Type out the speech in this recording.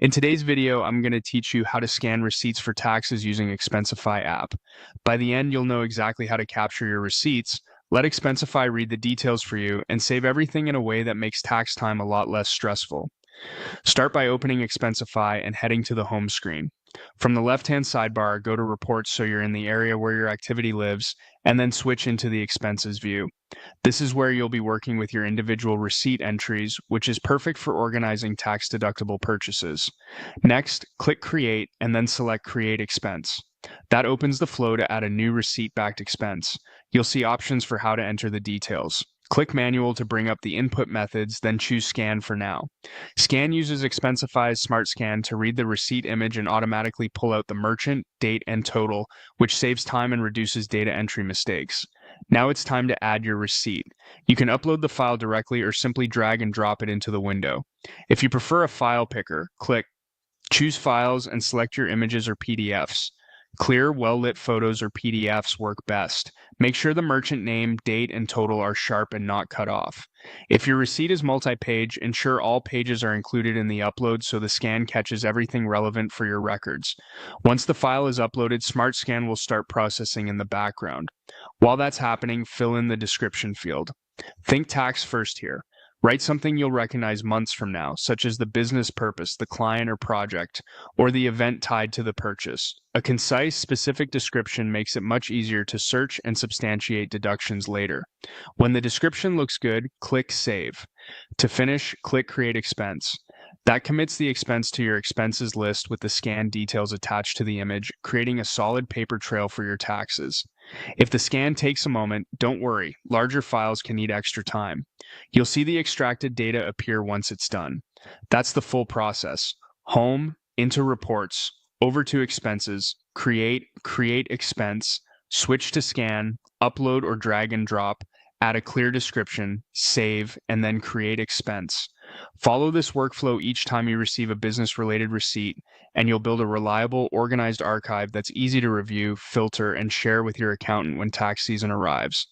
In today's video, I'm going to teach you how to scan receipts for taxes using Expensify app. By the end, you'll know exactly how to capture your receipts, let Expensify read the details for you, and save everything in a way that makes tax time a lot less stressful. Start by opening Expensify and heading to the home screen. From the left-hand sidebar, go to Reports so you're in the area where your activity lives, and then switch into the Expenses view. This is where you'll be working with your individual receipt entries, which is perfect for organizing tax-deductible purchases. Next, click Create and then select Create Expense. That opens the flow to add a new receipt-backed expense. You'll see options for how to enter the details. Click Manual to bring up the input methods, then choose Scan for now. Scan uses Expensify's Smart Scan to read the receipt image and automatically pull out the merchant, date, and total, which saves time and reduces data entry mistakes. Now it's time to add your receipt. You can upload the file directly or simply drag and drop it into the window. If you prefer a file picker, click Choose Files and select your images or PDFs. Clear, well-lit photos or PDFs work best. Make sure the merchant name, date, and total are sharp and not cut off. If your receipt is multi-page, ensure all pages are included in the upload so the scan catches everything relevant for your records. Once the file is uploaded, Smart Scan will start processing in the background. While that's happening, fill in the description field. Think tax first here. Write something you'll recognize months from now, such as the business purpose, the client or project, or the event tied to the purchase. A concise, specific description makes it much easier to search and substantiate deductions later. When the description looks good, click Save. To finish, click Create Expense. That commits the expense to your expenses list with the scan details attached to the image, creating a solid paper trail for your taxes. If the scan takes a moment, don't worry, larger files can need extra time. You'll see the extracted data appear once it's done. That's the full process. Home, into Reports, over to Expenses, create expense, switch to scan, upload or drag and drop, add a clear description, save, and then create expense. Follow this workflow each time you receive a business-related receipt, and you'll build a reliable, organized archive that's easy to review, filter, and share with your accountant when tax season arrives.